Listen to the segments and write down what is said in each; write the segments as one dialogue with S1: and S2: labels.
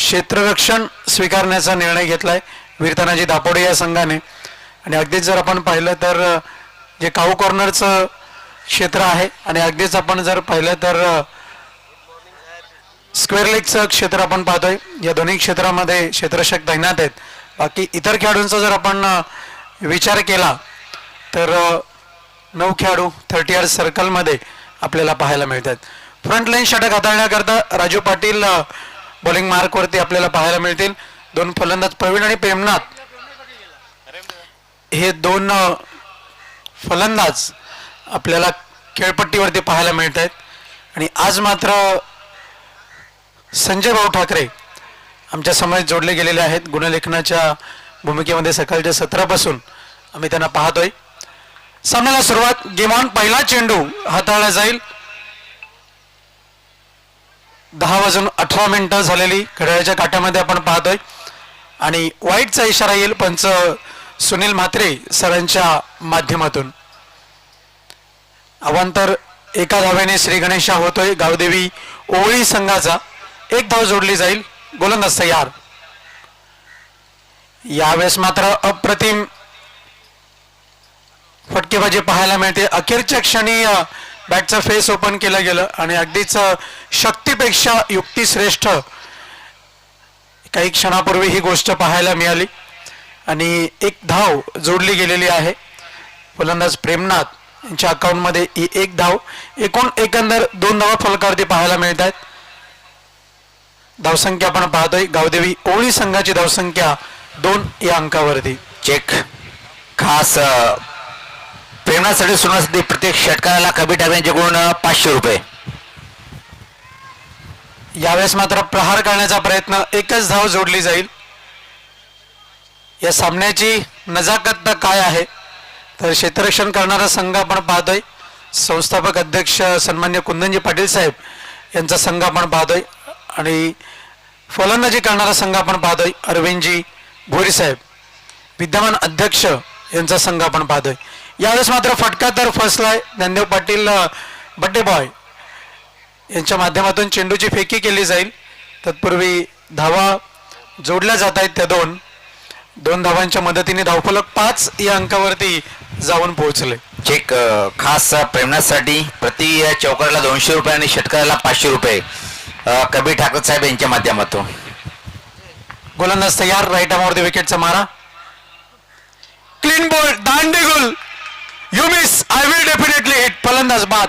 S1: क्षेत्ररक्षण स्वीकारण्याचा निर्णय घेतलाय वीरतानाजी दापोडे या संघाने. आणि अगदीच जर आपण पाहिलं तर जे काऊ कॉर्नरचं क्षेत्र आहे आणि अगदीच आपण जर पाहिलं तर स्क्वेअर लेगचं क्षेत्र आपण पाहतोय. या दोन्ही क्षेत्रामध्ये क्षेत्ररक्षक तैनात आहेत. बाकी इतर खेळाडूंचा जर आपण विचार केला तर 9 खेळाडू 30 यार्ड सर्कलमध्ये आपल्याला पाहायला मिळतात. फ्रंट लाईन षटक हाताळण्याकरता राजू पाटील बॉलिंग मार्कवरती आपल्याला पाहायला मिळतील. 2 फलंदाज प्रवीण आणि प्रेमनाथ हे 2 फलंदाज आपल्याला खेळपट्टीवरती पाहायला मिळत आहेत. आणि आज मात्र संजय भाऊ ठाकरे आमच्या समोर जोडले गेलेले आहेत. गुणलेखनाच्या भूमिकेमध्ये सकाळच्या 17 पासून आम्ही त्यांना पाहतोय. सामन्याला सुरुवात. Game on. पहिला चेंडू हाताळला जाईल. 10:18 झालेली घड्याळाच्या काट्यामध्ये आपण पाहतोय. आणि वाईटचा इशारा येईल पंच सुनील म्हात्रे सरांच्या माध्यमातून. अवांतर एका धावेने श्री गणेशा होतोय गावदेवी ओवळी संघाचा. 1 धाव जोडली जाईल. गोलंदाज तयार. यावेळेस मात्र अप्रतिम फटकेबाजी पाहायला मिळते. अखेरच्या क्षणी बॅटचं फेस ओपन केलं गेलं आणि अगदीच शक्तीपेक्षा युक्ती श्रेष्ठ काही क्षणापूर्वी ही गोष्ट पाहायला मिळाली. आणि 1 धाव जोडली गेलेली आहे. फलंदाज प्रेमनाथ यांच्या अकाउंटमध्ये ही 1 धाव. एकंदर 2 धावा फलकावरती पाहायला मिळत आहेत. धावसंख्या आपण पाहतोय गावदेवी ओवळी संघाची धावसंख्या 2 या अंकावरती.
S2: चेक खास प्रेरणासाठी सुरुवातीसाठी प्रत्येक षटकाला कमी टाकण्याचे गुण 500 रुपये.
S1: यावेळेस मात्र प्रहार करण्याचा प्रयत्न. 1च धाव जोडली जाईल. या सामन्याची नजाकत काय आहे तर क्षेत्ररक्षण करणारा संघ आपण पाहतोय. संस्थापक अध्यक्ष सन्मान्य कुंदनजी पाटील साहेब यांचा संघ आपण पाहतोय. आणि फलंदाजी करणारा संघ आपण पाहतोय अरविंदजी भोरी साहेब. विद्यमान अध्यक्ष यांचा संघ आपण पाहतोय. यावेळेस मात्र फटका तर फसलाय. ज्ञानदेव पाटील बड्डे बॉय यांच्या माध्यमातून चेंडूची फेकी केली जाईल. तत्पूर्वी धावा जोडल्या जात आहेत. त्या 2 धावांच्या मदतीने धावफलक 5 या अंकावरती जाऊन पोहोचले.
S2: चेक खास प्रेरणासाठी प्रति चौकारला 200 रुपये आणि षटकाला 500 रुपये कबीर ठाकर साहेब यांच्या माध्यमातून.
S1: गोलंदाज तयार. राईट आर्मवरती विकेटचा मारा. Clean ball. दांडेगुल. You miss. I will definitely hit. फलंदाज बाद.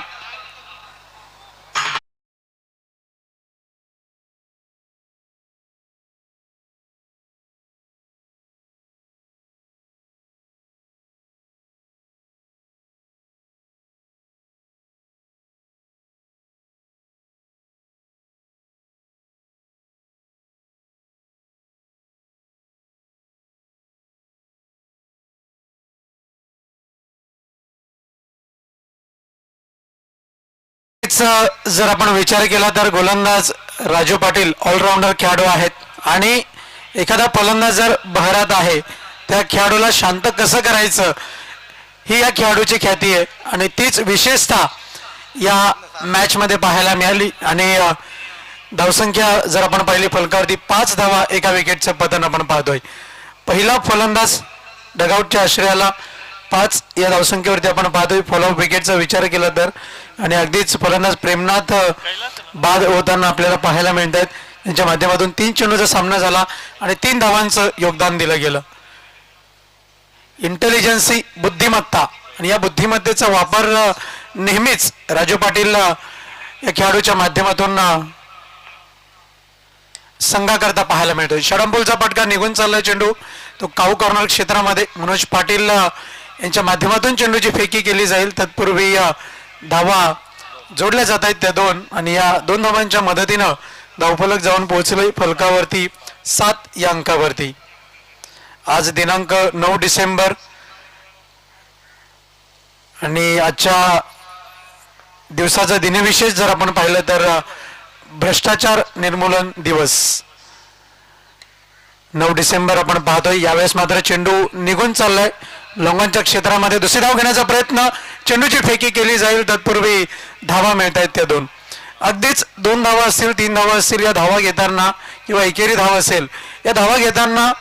S1: जर आपण विचार केला तर गोलंदाज राजू पाटील ऑलराऊंडर खेळाडू आहेत. आणि एखादा फलंदाज जर बहरात आहे त्या खेळाडूला शांत कसं करायचं ही या खेळाडूची ख्याती आहे. आणि तीच विशेषतः या मॅच मध्ये पाहायला मिळाली. आणि धावसंख्या जर आपण पाहिली फलकावरती 5 धावा 1 विकेटचं पतन आपण पाहतोय. पहिला फलंदाज डगआउटच्या आश्रयाला 5 या धावसंख्येवरती आपण पाहतोय. फॉलोअप विकेटचा विचार केला तर. आणि अगदीच फलंदाज प्रेमनाथ बाद होताना आपल्याला पाहायला मिळत आहेत. त्यांच्या माध्यमातून 3 चेंडूचा सामना झाला आणि 3 धावांचं योगदान दिलं गेलं. इंटेलिजन्सी बुद्धिमत्ता आणि या बुद्धिमत्तेचा वापर नेहमीच राजू पाटील या खेळाडूच्या माध्यमातून संघाकरता पाहायला मिळतो. षडंबोलचा फटका निघून चाललाय चेंडू. तो काऊ कॉर्नर क्षेत्रामध्ये मनोज पाटील यांच्या माध्यमातून चेंडूची फेकी केली जाईल. तत्पूर्वी धावा जोडल्या जात आहेत त्या 2. आणि या 2 धावांच्या मदतीनं धावफलक जाऊन पोहोचले फलकावरती 7 या अंकावरती. आज दिनांक 9 डिसेंबर आणि आजच्या दिवसाचा दिनविशेष जर आपण पाहिलं तर भ्रष्टाचार निर्मूलन दिवस 9 डिसेंबर आपण पाहतोय. यावेळेस मात्र चेंडू निघून चाललाय लोंगांच्या क्षेत्रामध्ये. दुसरी धाव घेण्याचा प्रयत्न. चेंडूची फेकी केली जाईल. तत्पूर्वी धावा मिळत आहेत त्या 2. अगदीच 2 धावा असतील 3 धावा असतील या धावा घेताना किंवा एकेरी धाव असेल, या धावा घेताना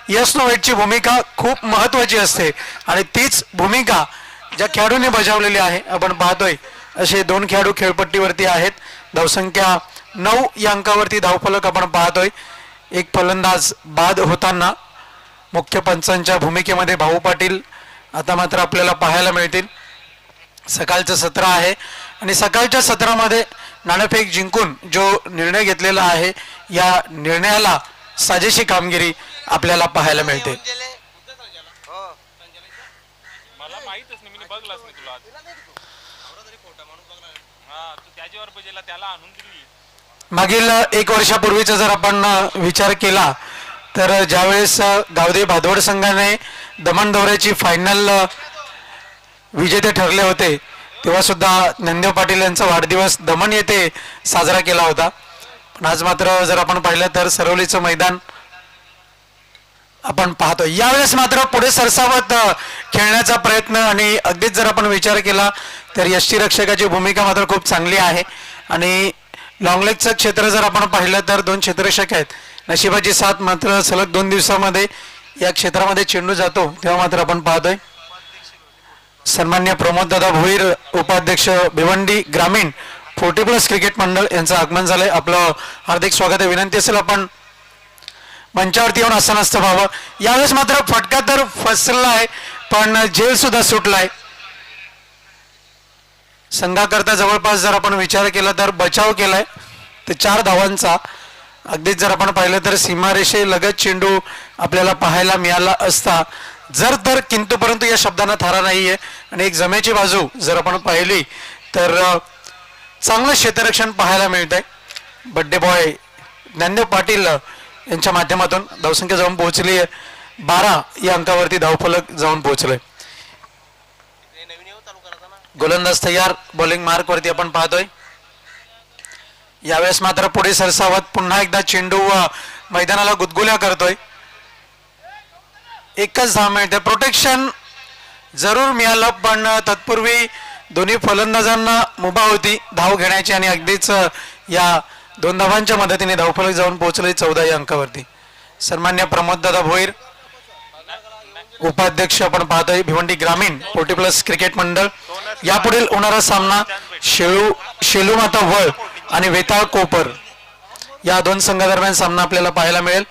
S1: यस नो वेटची भूमिका खूप महत्त्वाची असते आणि तीच भूमिका ज्या खेळाडूंनी बजावलेली आहे. आपण पाहतोय असे 2 खेळाडू खेळपट्टीवरती आहेत. धावसंख्या 9 या अंकावरती धावफलक आपण पाहतोय. एक फलंदाज बाद होताना मुख्य पंचांच्या भूमिकेमध्ये भाऊ पाटील आता मात्र आपल्याला पाहायला मिळतील. सकाळचं सत्र आहे आणि सकाळच्या सत्रामध्ये नाणेफेक जिंकून जो निर्णय घेतलेला आहे या निर्णयाला साजेशी कामगिरी आपल्याला पाहायला मिळते.
S3: मला माहितच नाही, मी बघलाच नाही तुला आज. हा, तू त्याच्यावर बजेला त्याला आणून दिली.
S1: मागील 1 वर्षापूर्वीचा जर आपण विचार केला तर ज्यावेळेस गावदे भादवड संघाने दमण दौऱ्याची फायनल विजेते ठरले होते तेव्हा सुद्धा ज्ञानदेव पाटील यांचा वाढदिवस दमण येथे साजरा केला होता. पण आज मात्र जर आपण पाहिलं तर सरवलीचं मैदान आपण पाहतो. यावेळेस मात्र पुढे सरसावत खेळण्याचा प्रयत्न आणि अगदीच जर आपण विचार केला तर यष्टीरक्षकाची भूमिका मात्र खूप चांगली आहे आणि लॉंगलेगचं क्षेत्र जर आपण पाहिलं तर 2 क्षेत्ररक्षक आहेत. नशिबाची साथ मात्र सलग 2 दिवसामध्ये या क्षेत्रामध्ये चेंडू जातो तेव्हा मात्र आपण पाहतोय सन्मान्य प्रमोददादा भोईर उपाध्यक्ष भिवंडी ग्रामीण 40+ क्रिकेट मंडळ यांचं आगमन झालंय. आपलं हार्दिक स्वागत आहे. विनंती असेल आपण मंचावरती येऊन असं नसतं व्हावं. यावेळेस मात्र फटका तर फसला आहे पण झेल सुद्धा सुटलाय. संघाकरता जवळपास जर आपण विचार केला तर बचाव केलाय तर 4 धावांचा. अगदीच जर आपण पाहिलं तर सीमारेषे लगत चेंडू आपल्याला पाहायला मिळाला असता जर तर किंतु परंतु या शब्दांना थारा नाहीये. आणि एक जमेची बाजू जर आपण पाहिली तर चांगलं क्षेत्ररक्षण पाहायला मिळतंय. बड्डे बॉय ज्ञानदेव पाटील यांच्या माध्यमातून धावसंख्या जाऊन पोहोचली आहे 12 या अंकावरती धावफलक जाऊन पोहोचलंय. गोलंदाज तयार, बॉलिंग मार्क वरती आपण पाहतोय. यावेळेस मात्र पुढे सरसावत पुन्हा एकदा चेंडू मैदानाला गुदगुल्या करतोय. एकच धाव मिळते. प्रोटेक्शन जरूर मिळालं पण तत्पूर्वी दोन्ही फलंदाजांना मुभा होती धाव घेण्याची आणि अगदीच या 2 धावांच्या मदतीने धावफलक जाऊन पोहोचले 14 या अंकावरती. सन्मान्य प्रमोददादा भोईर उपाध्यक्ष आपण पाहतोय भिवंडी ग्रामीण 40+ क्रिकेट मंडळ. यापुढील होणारा सामना शेलू माता वळ आणि वेताळ कोपर या 2 संघादरम्यान सामना आपल्याला पाहायला मिळेल.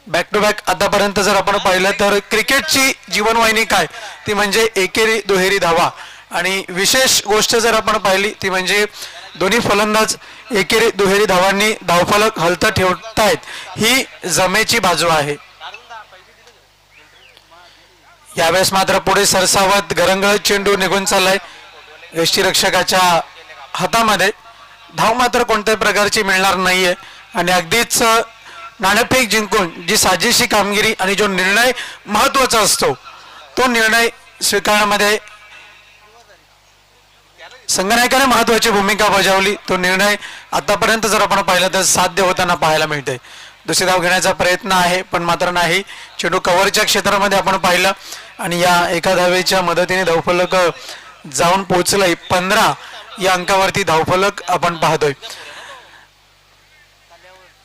S1: बॅक टू बॅक आतापर्यंत जर आपण पाहिलं तर क्रिकेटची जीवनवाहिनी काय ती म्हणजे एकेरी दुहेरी धावा आणि विशेष गोष्ट जर आपण पाहिली ती म्हणजे दोन्ही फलंदाज एकेरी दुहेरी धावांनी धावफलक हलतं ठेवतायत ही जमेची बाजू आहे. यावेळेस मात्र पुढे सरसावत गरंगळत चेंडू निघून चाललाय यष्टीरक्षकाच्या हातामध्ये. धाव मात्र कोणत्याही प्रकारची मिळणार नाहीये आणि अगदीच नाणेफेक जिंकून जी साजेशी कामगिरी आणि जो निर्णय महत्वाचा असतो तो निर्णय स्वीकारण्यामध्ये संघनायकाने महत्वाची भूमिका बजावली. तो निर्णय आतापर्यंत जर आपण पाहिलं तर साध्य होताना पाहायला मिळते. दुसरी धाव घेण्याचा प्रयत्न आहे पण मात्र नाही. चेंडू कव्हरच्या क्षेत्रामध्ये आपण पाहिलं आणि या एका धावेच्या मदतीने धावफलक जाऊन पोहोचलंय 15 या अंकावरती धावफलक आपण पाहतोय.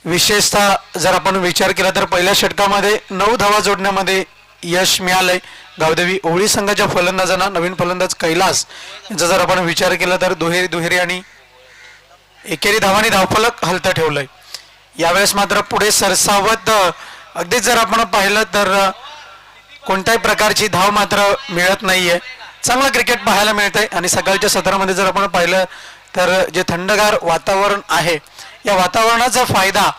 S1: विशेषतः जर आपण विचार केला तर पहिल्या षटकामध्ये 9 धावा जोडण्यामध्ये यश मिळालंय गावदेवी ओवळी संघाच्या फलंदाजांना. नवीन फलंदाज कैलास यांचा जर आपण विचार केला तर दुहेरी आणि एकेरी धावांनी धावफलक हलतं ठेवलंय. यावेळेस मात्र पुढे सरसावत अगदीच जर आपण पाहिलं तर कोणत्याही प्रकारची धाव मात्र मिळत नाहीये. चांगलं क्रिकेट पाहायला मिळतंय आणि सकाळच्या सत्रामध्ये जर आपण पाहिलं तर जे थंडगार वातावरण आहे या वातावरणाचा फायदा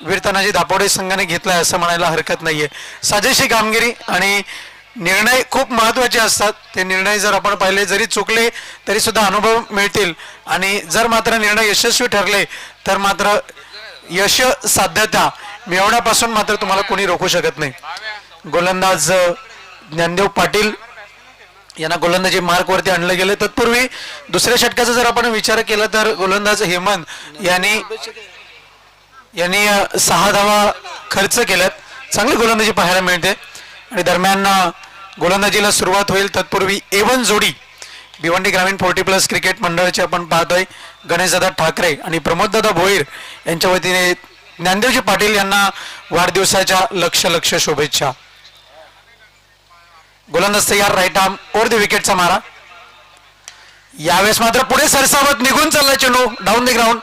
S1: वीर तानाजी दापोडे संघाने घेतलाय असं म्हणायला हरकत नाहीये. साजेशी कामगिरी आणि निर्णय खूप महत्वाचे असतात. ते निर्णय जर आपण पाहिले जरी चुकले तरी सुद्धा अनुभव मिळतील आणि जर मात्र निर्णय यशस्वी ठरले तर मात्र यश साध्यता मिळवण्यापासून मात्र तुम्हाला कोणी रोखू शकत नाही. गोलंदाज ज्ञानदेव पाटील यांना गोलंदाजी मार्क वरती आणलं गेलं. तत्पूर्वी दुसऱ्या षटकाचा जर आपण विचार केला तर गोलंदाज हेमंत यांनी 6 धावा खर्च केल्यात. चांगली गोलंदाजी पाहायला मिळते आणि दरम्यान गोलंदाजीला सुरुवात होईल. तत्पूर्वी A1 जोडी भिवंडी ग्रामीण 40+ क्रिकेट मंडळाचे आपण पाहतोय गणेशदादा ठाकरे आणि प्रमोददादा भोईर यांच्या वतीने ज्ञानदेवजी पाटील यांना वाढदिवसाच्या लक्ष शुभेच्छा. गोलंदाज तयार, राईट आर्म ओव्हर द विकेटचा मारा. यावेळेस मात्र पुढे सरसावत निघून चालला चेंडू डाऊन द ग्राउंड.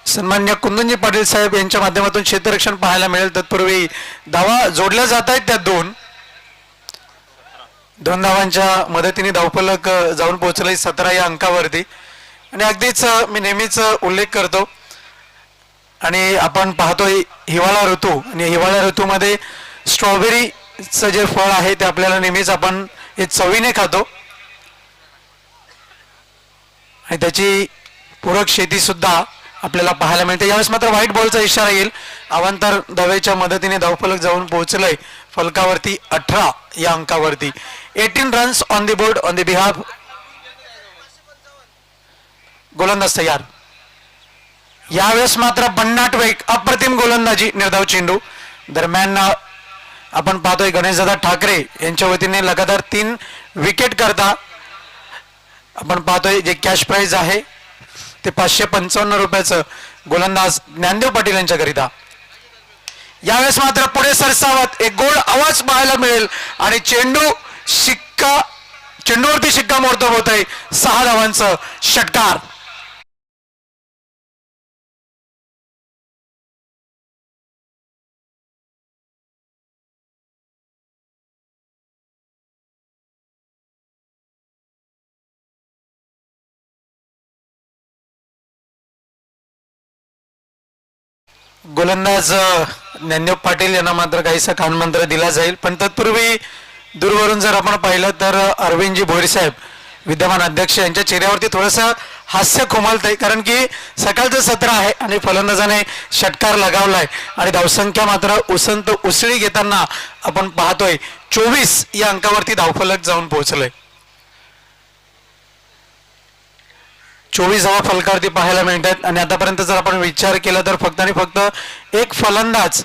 S1: सन्मान्य कुंदनजी पाटील साहेब यांच्या माध्यमातून क्षेत्ररक्षण पाहायला मिळेल. तत्पूर्वी धावा जोडल्या जात आहेत, त्या दोन धावांच्या मदतीने धावफलक जाऊन पोहोचले 17 या अंकावरती. आणि अगदीच मी नेहमीच उल्लेख करतो आणि आपण पाहतोय हिवाळा ऋतू, आणि हिवाळा ऋतूमध्ये स्ट्रॉबेरीचं जे फळ आहे ते आपल्याला नेहमीच आपण हे चवीने खातो आणि त्याची पूरक शेती सुद्धा आपल्याला पाहायला मिळते. यावेळेस मात्र व्हाईट बॉलचा इशारा येईल. अवांतर धावेच्या मदतीने धावफलक जाऊन पोहोचलंय फलकावरती 18 या अंकावरती. 18 runs on the board on the behalf. गोलंदाज तयार. यावेळेस मात्र भन्नाट वेग, अप्रतिम गोलंदाजी, निर्धाव चेंडू. दरम्यान आपण पाहतोय गणेशदादा ठाकरे यांच्या वतीने लगातार 3 विकेट करता आपण पाहतोय. जे कॅश प्राइज आहे ते 555 रुपयाचं गोलंदाज ज्ञानदेव पाटील यांच्याकरिता. यावेळेस मात्र पुढे सरसावत एक गोड आवाज पाहायला मिळेल आणि चेंडूवरती शिक्कामोर्तब होत आहे. 6 धावांचं षटकार. गोलंदाज ज्ञानदेव पाटील यांना मात्र काहीसा कानमंत्र दिला जाईल. पण तत्पूर्वी दूरवरून जर आपण पाहिलं तर अरविंदजी भोईर साहेब विद्यमान अध्यक्ष यांच्या चेहऱ्यावरती थोडंसं हास्य खुमालतंय, कारण की सकाळचं सत्र आहे आणि फलंदाजाने षटकार लगावलाय आणि धावसंख्या मात्र उसंत उसळी घेताना आपण पाहतोय 24 या अंकावरती धावफलक जाऊन पोहोचलंय. 24 धावा फलकावरती पाहायला मिळतात आणि आतापर्यंत जर आपण विचार केला तर फक्त आणि फक्त एक फलंदाज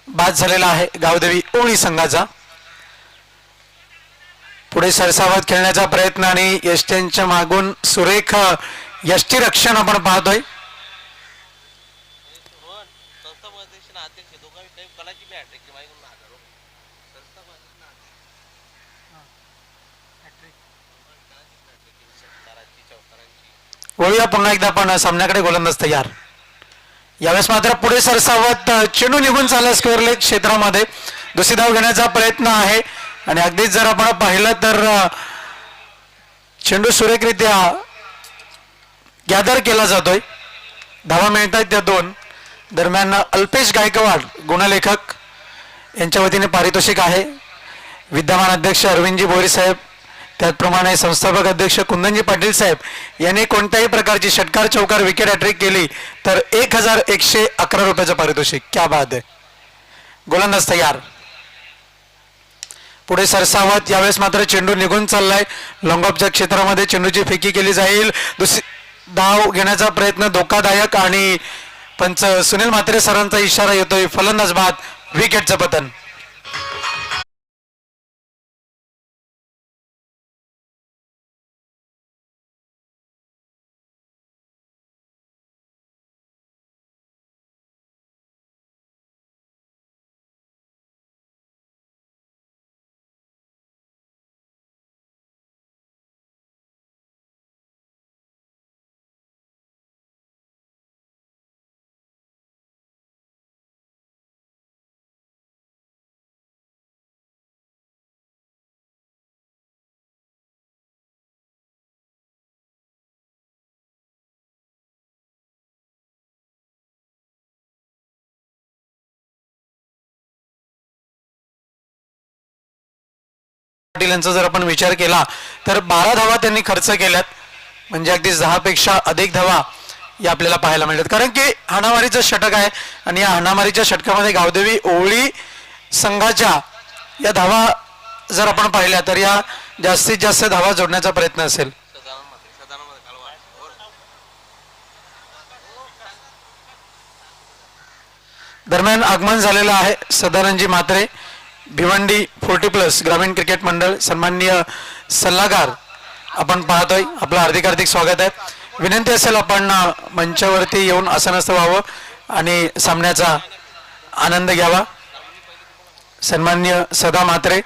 S1: बाद झालेला आहे गावदेवी ओळी संघाचा. पुढे सरसावत खेळण्याचा प्रयत्न आणि यष्ट्यांच्या मागून सुरेख यष्टीरक्षण आपण पाहतोय. वळूया पुन्हा एकदा आपण सामन्याकडे. गोलंदाज तयार. यावेळेस मात्र पुढे सरसावत चेंडू निघून चालला स्क्वेअर लेग क्षेत्रामध्ये. दुसरी धाव घेण्याचा प्रयत्न आहे आणि अगदीच जर आपण पाहिलं तर चेंडू सुरेखरित्या गॅदर केला जातोय. धावा मिळत आहेत त्या 2. दरम्यान अल्पेश गायकवाड गुणलेखक यांच्या वतीने पारितोषिक आहे. विद्यमान अध्यक्ष अरविंदजी भोईर साहेब, त्याचप्रमाणे संस्थापक अध्यक्ष कुंदनजी पाटील साहेब यांनी कोणत्याही प्रकारची षटकार चौकार विकेट हॅट्रिक केली तर 1111 रुपयाचं पारितोषिक. क्या बात आहे. गोलंदाज तयार. पुढे सरसावत. यावेळेस मात्र चेंडू निघून चाललाय लॉंगऑफच्या क्षेत्रामध्ये. चेंडूची फेकी केली जाईल. दुसरी धाव घेण्याचा प्रयत्न धोकादायक आणि पंच सुनील म्हात्रे सरांचा इशारा येतोय. फलंदाज बाद, विकेटचं पतन. पाटील यांचा जर आपण विचार केला तर 12 धावा त्यांनी खर्च केल्यात, म्हणजे अगदी 10 पेक्षा अधिक धावा या आपल्याला पाहायला मिळतात. कारण की हाणामारीचं षटक आहे आणि या हाणामारीच्या षटकामध्ये गावदेवी ओवळी संघाच्या या धावा जर आपण पाहिल्या तर या जास्तीत जास्त धावा जोडण्याचा प्रयत्न असेल. दरम्यान आगमन झालेलं आहे सदानंदजी म्हात्रे, भिवंडी 40+ ग्रामीण क्रिकेट मंडळ सन्माननीय सल्लागार आपण पाहतोय. आपलं हार्दिक स्वागत आहे. विनंती असेल आपण मंचावरती येऊन आसनस्थ व्हावं. आणि सामन्याचा आनंद घ्यावा. सन्माननीय सदा म्हात्रे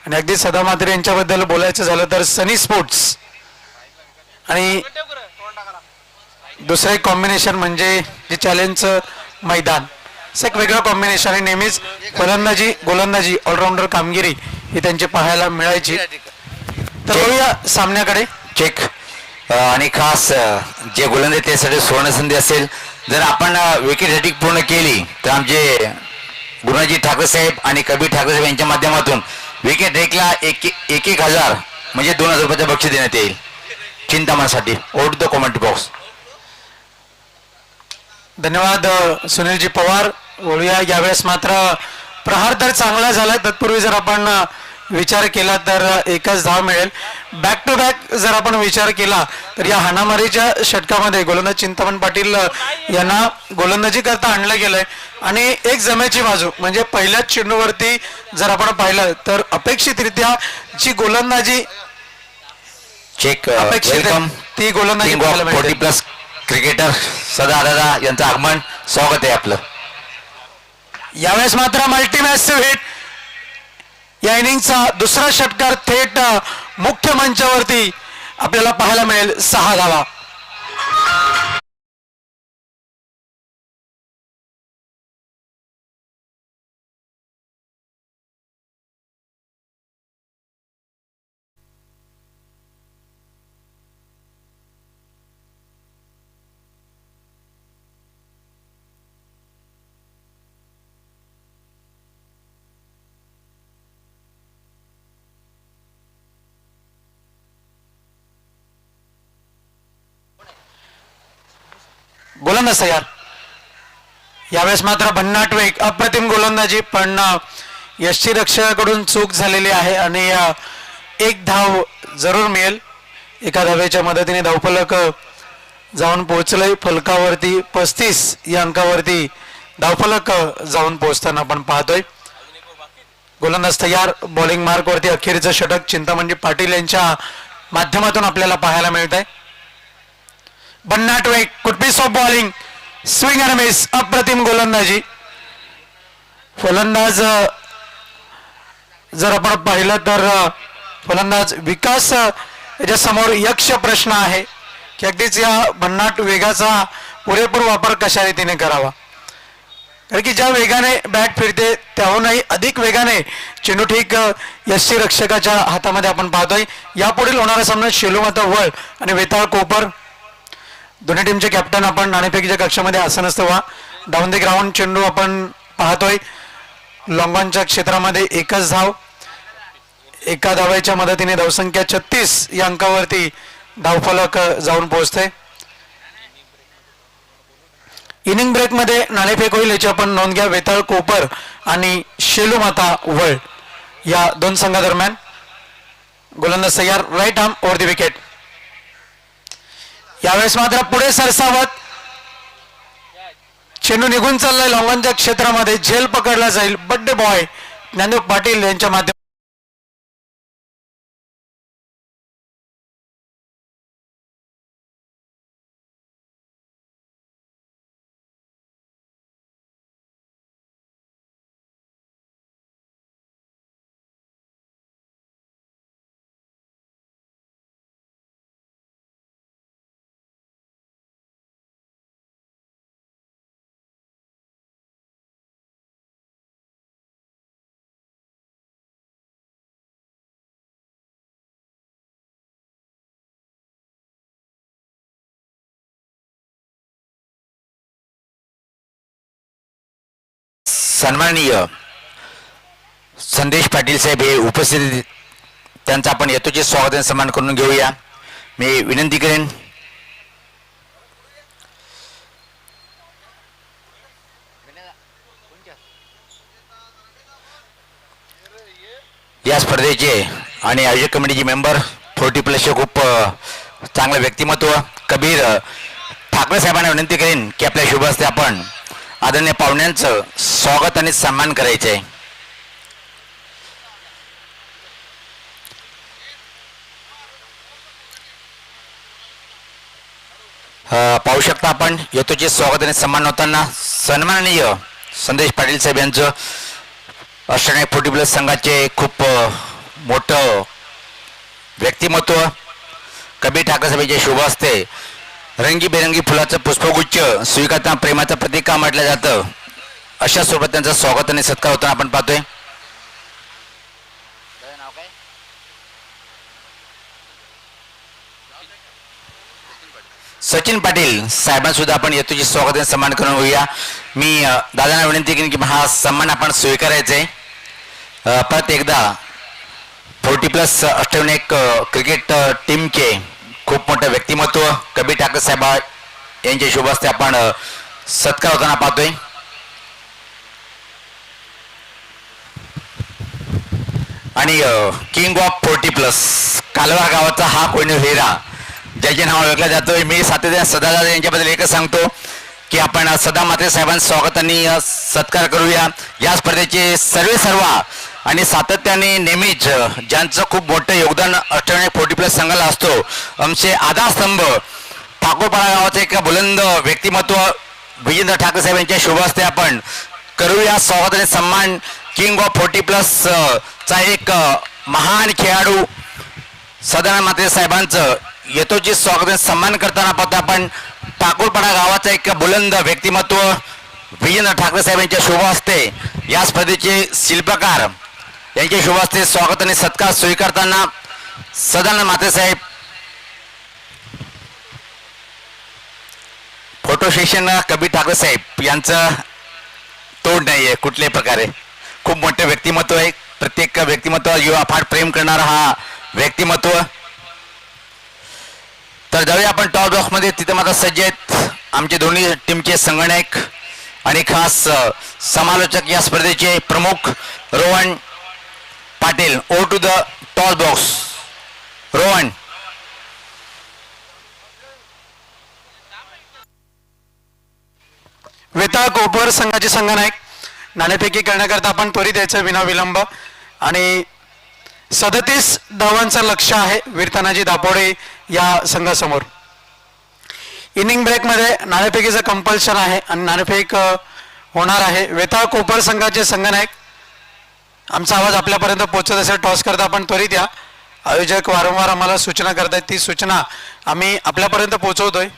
S1: आणि अगदी सदा म्हात्रे यांच्याबद्दल बोलायचं झालं तर सनी स्पोर्ट्स आणि दुसरं एक कॉम्बिनेशन म्हणजे जे चॅलेंजचं मैदान, असं एक वेगळं कॉम्बिनेशन आहे. नेहमीच फलंदाजी गोलंदाजी ऑलराऊंडर कामगिरी ही त्यांची पाहायला मिळायची. तर बघूया सामन्याकडे.
S2: चेक आणि खास जे गोलंदाज त्यासाठी सुवर्णसंधी असेल. जर आपण विकेट हॅट्रिक पूर्ण केली तर आमचे गुरुजी ठाकरे साहेब आणि कबीर ठाकरे साहेब यांच्या माध्यमातून विकेट हॅट्रिकला एक 1,000 म्हणजे 2,000 रुपयाचे बक्षीस देण्यात येईल चिंतामणसाठी. ओट द कॉमेंट बॉक्स.
S1: धन्यवाद सुनीलजी पवार. बोलूया यावेळेस मात्र प्रहार तर चांगला झाला. तत्पूर्वी जर आपण विचार केला तर एकच धाव मिळेल. बॅक टू बॅक जर आपण विचार केला तर या हाणामारीच्या षटकामध्ये गोलंदाज चिंतामण पाटील यांना गोलंदाजी करता आणलं गेलंय आणि एक जमेची बाजू म्हणजे पहिल्याच चेंडूवरती जर आपण पाहिलं तर अपेक्षितरित्या जी गोलंदाजी
S2: चेक
S1: अपेक्षित
S2: वेलकम
S1: ती गोलंदाजी पाहायला मिळते.
S2: 40+ क्रिकेटर सदा दादा यांचं आगमन स्वागत आहे आपलं.
S1: यावेळेस मात्र मल्टीमॅच हिट. या इनिंगचा दुसरा षटकार थेट मुख्य मंचावरती आपल्याला पाहायला मिळेल. 6 धावा. गोलंदाज तयार. यावेळेस मात्र भन्नाट वेग, अप्रतिम गोलंदाजी, पण यष्टीरक्षकाकडून चूक झालेली आहे आणि एक धाव जरूर मिळेल. एका धावेच्या मदतीने धावफलक जाऊन पोहोचलंय. फलकावरती 35 या अंकावरती धावफलक जाऊन पोहोचताना आपण पाहतोय. गोलंदाज तयार. बॉलिंग मार्कवरती अखेरचं षटक चिंतामणी पाटील यांच्या माध्यमातून आपल्याला पाहायला मिळत आहे. भन्नाट वेग, good piece of bowling, swing and miss, अप्रतिम गोलंदाजी. फलंदाज जर आपण पाहिलं तर फलंदाज विकास याच्या समोर यक्ष प्रश्न आहे की अगदीच या भन्नाट वेगाचा पुरेपूर वापर कशा रीतीने करावा. कारण की ज्या वेगाने बॅट फिरते त्याहूनही अधिक वेगाने चेंडू ठीक यष्टीरक्षकाच्या हातामध्ये आपण पाहतोय. यापुढील होणारा सामना शेलूमाता वळ आणि वेताळ कोपर दोन्ही टीमचे कॅप्टन आपण नाणेफेकीच्या कक्षामध्ये आसनस्थ व्हा. डाऊन द ग्राउंड चेंडू आपण पाहतोय. लॉंगॉनच्या क्षेत्रामध्ये एकच धाव. एका धावाच्या मदतीने धावसंख्या 36 या अंकावरती धावफलक जाऊन पोहोचते. इनिंग ब्रेक मध्ये नाणेफेक होईल याची आपण नोंद घ्या. वेताळ कोपर आणि शेलूमाता वळ या दोन संघादरम्यान. गोलंदाज तयार. Right arm over the wicket. यावेळेस मात्र पुढे सरसावत चेंडू निघून चाललाय लॉंगॉनच्या क्षेत्रामध्ये. झेल पकडला जाईल. बड्डे बॉय ज्ञानदेव पाटील यांच्या माध्यमातून.
S2: सन्माननीय संदेश पाटील साहेब हे उपस्थित, त्यांचा आपण यथोचित स्वागत आणि सन्मान करून घेऊया. मी विनंती करेन या स्पर्धेचे आणि आयोजक कमिटीचे मेंबर 40+ खूप चांगलं व्यक्तिमत्व कबीर ठाकरे साहेबांना विनंती करेन की आपल्या शुभ हस्ते आपण आदरणीय पाहुण्यांचं स्वागत आणि सन्मान करायचं आहे. पाहू शकता आपण येतोचे स्वागत आणि सन्मान होताना सन्माननीय संदेश पाटील साहेब यांचं अष्टनायक 40+ संघाचे खूप मोठं व्यक्तिमत्व कबीर ठाकरे साहेबांचे शुभ असते रंगीबेरंगी फुलाचं पुष्पगुच्छ स्वीकारता प्रेमाचं प्रतीक का म्हटलं जातं अशा स्वरूपात त्यांचं स्वागत आणि सत्कार होताना आपण पाहतोय. सचिन पाटील साहेबांसुद्धा आपण येतोची स्वागत आणि सन्मान करून होऊया. मी दादांना विनंती केली की हा सन्मान आपण स्वीकारायचा आहे. परत एकदा 40+ अष्टविनायक क्रिकेट टीमचे खूप मोठं व्यक्तिमत्व कबीर ठाकरे साहेब यांच्या शुभ हस्ते आपण सत्कार होताना पाहतोय. आणि किंग ऑफ 40+ कालवा गावाचा हा कोणी हिरा ज्याचे नाव ओळखलं जातोय. मी सातत्याने सदादादा यांच्याबद्दल एकच सांगतो की आपण सदा मात्रे साहेबांचं स्वागत आणि सत्कार करूया. या स्पर्धेचे सर्व आणि सातत्याने नेहमीच ज्यांचं खूप मोठं योगदान अष्टविनायक 40+ संघाला असतो आमचे आधारस्तंभ ठाकूरपाडा गावाचं एक बुलंद व्यक्तिमत्व विजेंद्र ठाकरे साहेब यांच्या शुभ हस्ते आपण करूया स्वागत आणि सन्मान. किंग ऑफ 40+ चा एक महान खेळाडू सदानंद मात्रे साहेबांचं येतोची स्वागत आणि सन्मान करताना पाहतो आपण ठाकूरपाडा गावाचा एक बुलंद व्यक्तिमत्व विजेंद्र ठाकरे साहेब यांच्या शुभ हस्ते या स्पर्धेचे शिल्पकार यांच्या शुभ हस्ते स्वागत आणि सत्कार स्वीकारताना सदानंद मात्रे साहेब. फोटो सेशन कबीर ठाकरे साहेब यांचं तोड नाहीये कुठल्याही प्रकारे. खूप मोठं व्यक्तिमत्व आहे. प्रत्येक व्यक्तिमत्व जीव अफाट प्रेम करणारा हा व्यक्तिमत्व. तर जाऊया आपण टॉप बॉक्समध्ये. तिथे मात्र सज्ज आहेत आमचे दोन्ही टीमचे संगणक आणि खास समालोचक या स्पर्धेचे प्रमुख Rohan Patil. Over to the top box Rohan.
S1: Vetal Kopar संघाचे संघनायक नाणेफेकी करण्याकरता आपण त्वरित यायचं विना विलंब. आणि 37 धावांचं लक्ष आहे वीर तानाजी दापोडे या संघासमोर. इनिंग ब्रेकमध्ये नाणेफेकीचं कंपल्शन आहे आणि नाणेफेक होणार आहे. वेताळ कोपर संघाचे संघनायक आमचा आवाज आपल्यापर्यंत पोहोचत असेल टॉस करता आपण त्वरित या. आयोजक वारंवार आम्हाला सूचना करतायत ती सूचना आम्ही आपल्यापर्यंत पोहोचवतोय.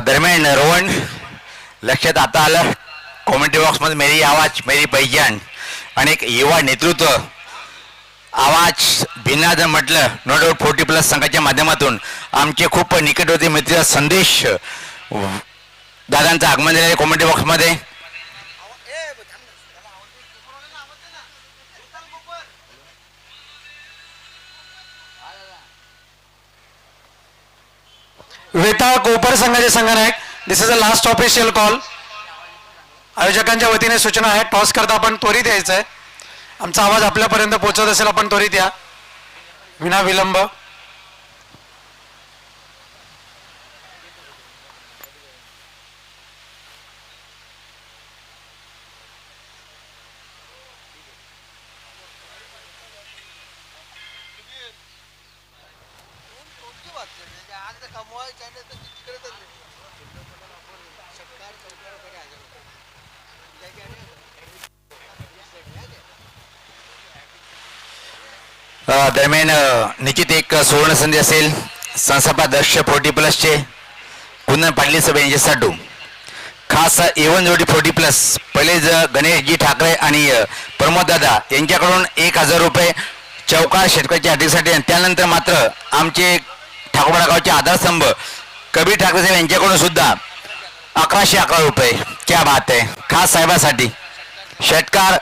S2: दरम्यान रोहन लक्षात आता आलं कॉमेंट्री बॉक्समध्ये मेरी आवाज मेरी पहिचान आणि एक युवा नेतृत्व आवाज भिन्न जर म्हटलं नो डाऊट 40+ संघाच्या माध्यमातून आमचे खूप निकटवर्ती मित्र संदेश दादांचं आगमन झालेलं कॉमेंट्री बॉक्समध्ये.
S1: वेताळ कोपर संघाचे संघनायक this is a last official call. आयोजकांच्या वतीने सूचना आहे टॉस करता आपण त्वरित यायचं आहे. आमचा आवाज आपल्यापर्यंत पोहोचत असेल आपण त्वरित या विना विलंब.
S2: दरम्यान निश्चित एक सुवर्ण संधी असेल संस्थापक 40+ चे कुंदन पाटील साहेब यांच्यासाठी खास एवन जोडी 40+ पहिले गणेशजी ठाकरे आणि प्रमोद दादा यांच्याकडून 1000 रुपये चौकार शेतकऱ्याच्या अटीसाठी. त्यानंतर मात्र आमचे ठाकूरपाडा गावचे आधारस्तंभ कबीर ठाकरे साहेब यांच्याकडून सुद्धा 1111 रुपये. क्या बात आहे. खास साहेबासाठी षटकार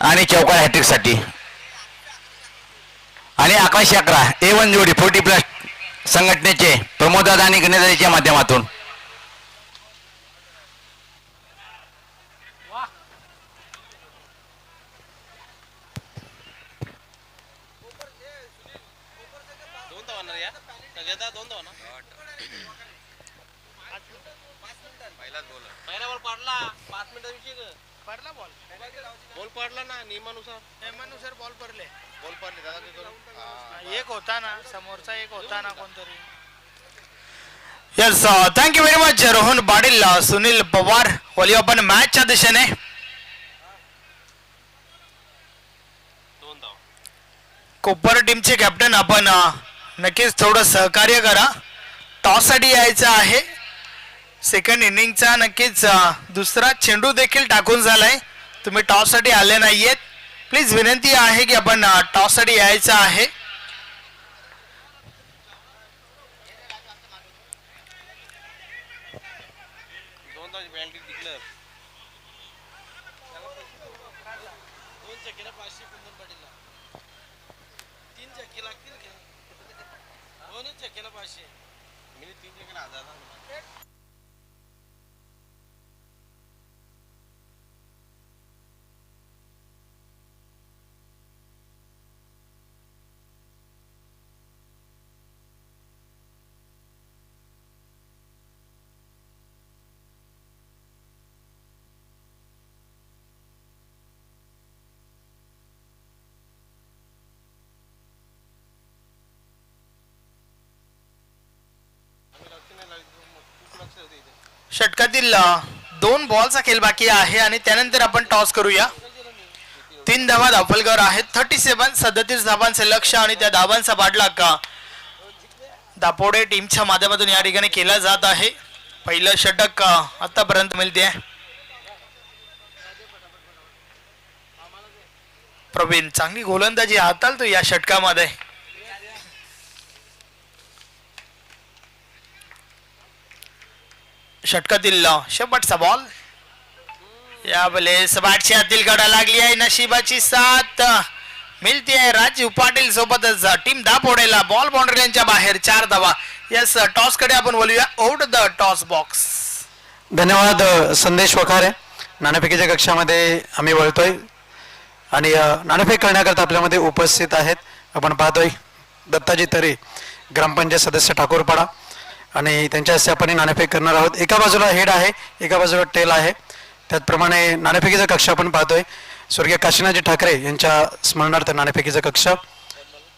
S2: आणि चौकार हॅट्रिकसाठी आणि 1111 A1 जोडी 40+ संघटनेचे प्रमोददादा आणि गणेशदादाच्या माध्यमातून.
S4: पहिला बॉल पडला 5 मिनिटांविषयी पडला बॉल पडला ना नियमानुसार बॉल पडले दादा ते करू. एक होता ना समोरचा एक होता ना कोणतरी.
S5: Yes thank you very much Rohan Patil Sunil Pawar वली आपण मॅचच्या दिशेने
S3: 2 धाव.
S5: कोपर टीमचे कॅप्टन आपण नक्कीच थोडं सहकार्य करा. टॉस साठी यायचं आहे. सेकंड इनिंगचा नक्कीच दुसरा चेंडू देखील टाकून झालाय. तुम्ही टॉस साठी आले नाहीयेत. प्लीज विनंती आहे की आपण टॉस साठी यायचं आहे.
S4: पेनल्टी डिक्लेअर 2 चक्कीला 500 कुंदन पाटीलला 3 चक्की लागतील का 2 चक्कीला 500 मी 3 चक्कीला 1000.
S5: षटकातील 2 बॉलचा खेळ बाकी आहे आणि त्यानंतर आपण टॉस करूया. 3 धावा धावफलकावर आहेत. 37 धावांचे लक्ष आणि त्या धावांचा पाठलाग का दापोडे टीमच्या माध्यमातून या ठिकाणी केला जात आहे. पहिलं षटक आतापर्यंत मिळते. प्रवीण चांगली गोलंदाजी हाताळतो या षटकामध्ये. षटकातील शेवटचा बॉल या वेळेस बॅटच्या आतील कडा लागली आहे. नशिबाची साथ मिळती आहे राजीव पाटील सोबतच टीम दापोडेला. बॉल बाउंड्री लाईनच्या बाहेर 4 धावा. यस टॉस कडे आपण बोलूया. Out the toss box.
S1: धन्यवाद संदेश वखारे. नाणेफेकीच्या कक्षामध्ये आम्ही वळतोय आणि नाणेफेक करण्याकरता आपल्यामध्ये उपस्थित आहेत. आपण पाहतोय दत्ताजी तरे ग्रामपंचायत सदस्य ठाकूरपाडा आणि त्यांच्या हस्ते आपण नाणेफेक करणार आहोत. एका बाजूला हेड आहे, एका बाजूला टेल आहे. त्याचप्रमाणे नाणेफेकीचा कक्ष आपण पाहतोय स्वर्गीय काशीनाथजी ठाकरे यांच्या स्मरणार्थ नाणेफेकीचा कक्ष.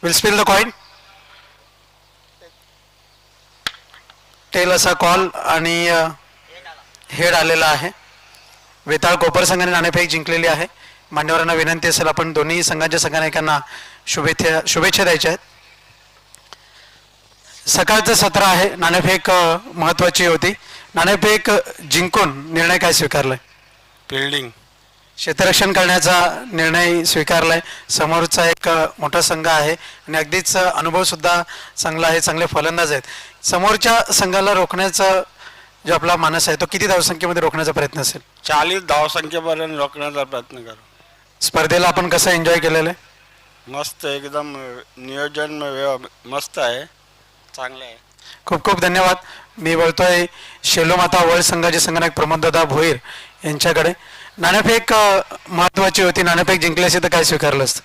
S1: Will spill the coin. Tail असा कॉल आणि हेड आलेला आहे. वेताळ कोपर संघाने नाणेफेक जिंकलेली आहे. मान्यवरांना विनंती असेल आपण दोन्ही संघांच्या संघनायकांना शुभेच्छा द्यायच्या आहेत. सकाळचं सत्र आहे. नाणेफेक महत्वाची होती. नाणेफेक जिंकून निर्णय काय स्वीकारलाय?
S6: फिल्डिंग.
S1: क्षेत्ररक्षण करण्याचा निर्णय स्वीकारलाय. समोरचा एक मोठा संघ आहे आणि अगदीच अनुभव सुद्धा चांगला आहे. चांगले फलंदाज आहेत. समोरच्या संघाला रोखण्याचा जो आपला मानस आहे तो किती धावसंख्येमध्ये रोखण्याचा प्रयत्न असेल?
S6: 40 धावसंख्येपर्यंत रोखण्याचा प्रयत्न करू.
S1: स्पर्धेला आपण कसं एन्जॉय केलेलं आहे?
S6: मस्त एकदम नियोजन मस्त आहे. चांगलं आहे.
S1: खूप खूप धन्यवाद. मी बोलतोय शेलोमाता वर्ल्ड संघाचे संघनायक प्रमोददादा भोईर यांच्याकडे. नाणेफेक महत्वाची होती. नाणेफेक जिंकली असते तर काय स्वीकारलं असतं?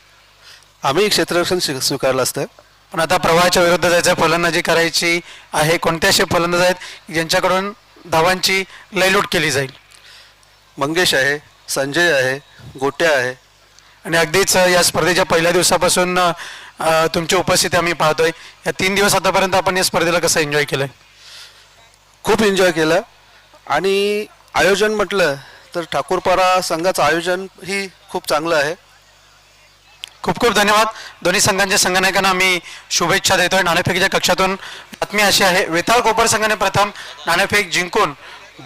S7: आम्ही क्षेत्ररक्षण स्वीकारलं असतं.
S1: पण आता प्रवाहाच्या विरुद्ध जायचं, फलंदाजी करायची आहे. कोणते असे फलंदाज आहेत ज्यांच्याकडून धावांची लयलूट केली जाईल?
S7: मंगेश आहे, संजय आहे, गोट्या आहे.
S1: आणि अगदीच या स्पर्धेच्या पहिल्या दिवसापासून तुमची उपस्थिती आम्ही पाहतोय. या 3 दिवस आतापर्यंत आपण या स्पर्धेला कसं एन्जॉय केलंय?
S7: खूप एन्जॉय केलं. आणि आयोजन म्हटलं तर ठाकूरपाडा संघाचं आयोजन ही खूप चांगलं आहे.
S1: खूप खूप धन्यवाद. दोन्ही संघांच्या संघनायकांना आम्ही शुभेच्छा देतोय. नाणेफेकीच्या कक्षातून बातमी अशी आहे, वेताळ कोपर संघाने प्रथम नाणेफेक जिंकून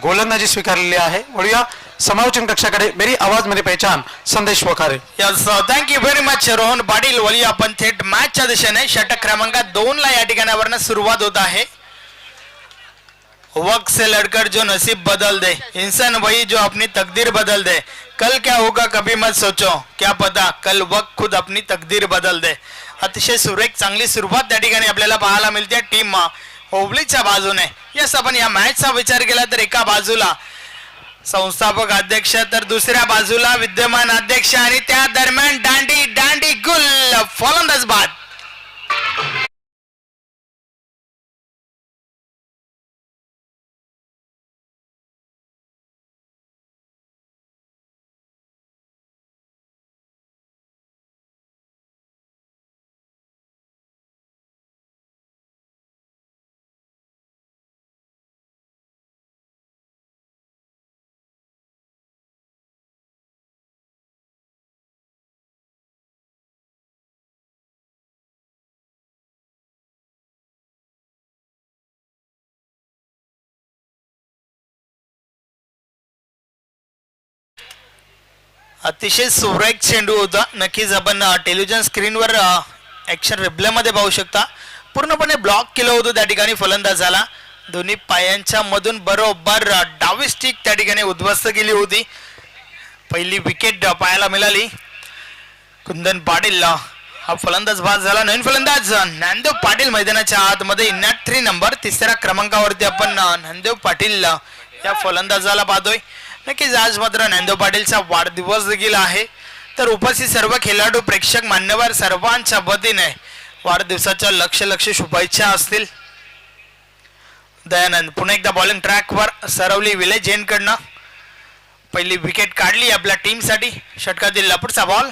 S1: गोलंदाजी स्वीकारलेली आहे. वळूया समालोचन कक्षाकडे. मेरी आवाज मध्ये पहचान Sandesh Wakhare.
S5: Yes thank you very much Rohan Patil. वली आपण थेट मॅचच्या दिशेने. षटक क्रमांक 2 ला या ठिकाणावरनं सुरुवात होत आहे. वक्त से लड़कर जो नसीब बदल दे, इंसान वही जो अपनी तकदीर बदल दे. कल क्या होगा कभी मत सोचो, क्या पता कल वक्त खुद अपनी तकदीर बदल दे. अतिशय सुरेख चांगली सुरुवात त्या ठिकाणी आपल्याला पाहायला मिळते टीम होबळीच्या बाजूने. यस आपण या मॅचचा विचार केला तर एका बाजूला संस्थापक अध्यक्ष तर दुसऱ्या बाजूला विद्यमान अध्यक्ष आणि त्या दरम्यान दांडी गुल फलंदाज बाद. अतिशय सुरेख चेंडू होता. नक्कीच आपण टेलिव्हिजन स्क्रीनवर ॲक्शन रिप्लेमध्ये पाहू शकता. पूर्णपणे ब्लॉक केलं होतं त्या ठिकाणी फलंदाजाला. दोन्ही पायांच्या मधून बरोबर डावी स्टिक त्या ठिकाणी उद्ध्वस्त केली होती. पहिली विकेट पाहायला मिळाली. कुंदन पाटील हा फलंदाज बाद झाला. नवीन फलंदाज ज्ञानदेव पाटील मैदानाच्या आतमध्ये नॅट 3 नंबर 3ऱ्या क्रमांकावरती आपण ज्ञानदेव पाटील या फलंदाजाला पाहतोय. नक्कीच आज मात्र ज्ञानदेव पाटीलचा वाढदिवस देखील आहे. तर उपस्थित सर्व खेळाडू प्रेक्षक मान्यवर सर्वांच्या वतीने वाढदिवसाच्या लक्ष शुभेच्छा असतील. दयानंद पुन्हा एकदा बॉलिंग ट्रॅकवर सरवली विले जैनकडनं. पहिली विकेट काढली आपल्या टीमसाठी. षटकातील पुढचा बॉल.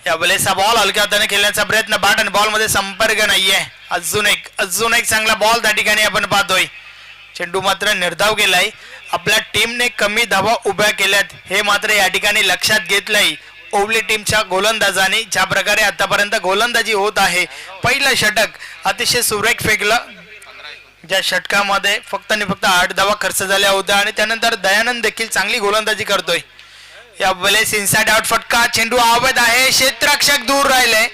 S5: या वेळेचा बॉल हलक्या हाताने खेळण्याचा प्रयत्न. बॅट आणि बॉल मध्ये संपर्क नाहीये. अजून एक चांगला बॉल त्या ठिकाणी आपण पाहतोय. चेंडू मात्र निर्धाव केलाय. आपल्या टीमने कमी धावा उभ्या केल्यात हे मात्र या ठिकाणी लक्षात घेतलंय ओवली टीमच्या गोलंदाजाने. ज्या प्रकारे आतापर्यंत गोलंदाजी होत आहे, पहिलं षटक अतिशय सुरेख फेकलं. ज्या षटकामध्ये फक्त आणि फक्त 8 धावा खर्च झाल्या होत्या आणि त्यानंतर दयानंद देखील चांगली गोलंदाजी करतोय. या वेळेस इनसाइड आउट फटका. चेंडू अवैध आहे. क्षेत्ररक्षक दूर राहिले.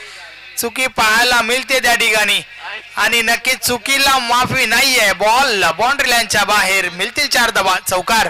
S5: चुकी पाहायला मिळते त्या ठिकाणी आणि नक्कीच चुकीला माफी नाहीये. बॉल बाउंड्री लाईनच्या बाहेर. मिळतील 4 धावा. चौकार.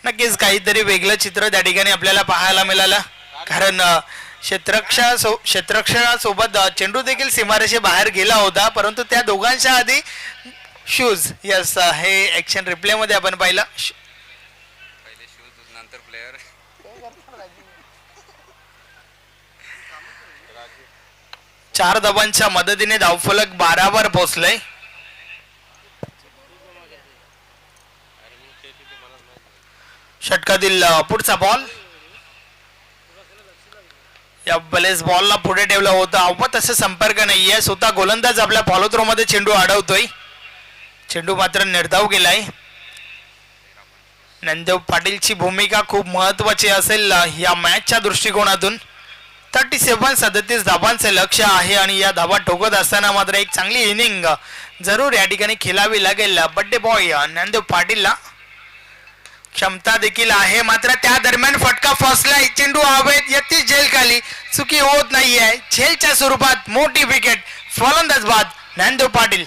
S5: नक्कीच काहीतरी वेगळं चित्र त्या ठिकाणी आपल्याला पाहायला मिळालं. कारण क्षेत्ररक्षणासोबत चेंडू देखील सीमारेषे बाहेर गेला होता, परंतु त्या दोघांच्या आधी शूज. यस, हे ऍक्शन रिप्ले मध्ये आपण पाहिलं. चार धावांच्या मदतीने धावफलक 12 वर पोहोचलंय. षटकातील पुढचा बॉल. या बलेस बॉलला पुढे ठेवला होता. अवत असं संपर्क नाहीये. स्वतः गोलंदाज आपल्या फॉलो थ्रो मध्ये चेंडू अडवतोय. चेंडू मात्र निर्धाव गेलाय. ज्ञानदेव पाटीलची भूमिका खूप महत्वाची असेल या मॅचच्या दृष्टिकोनातून. 37 धावांचे लक्ष आहे आणि या धावा ठोकत असताना मात्र एक चांगली इनिंग जरूर या ठिकाणी खेळावी लागेल. बड्डे बॉय ज्ञानदेव पाटीलला क्षमता देखील आहे, मात्र त्या दरम्यान फटका फसलाय. चेंडू हवेत. यती झेल खाली. चुकी होत नाहीये. झेलच्या स्वरूपात मोठी विकेट. फलंदाज बाद ज्ञानदेव पाटील.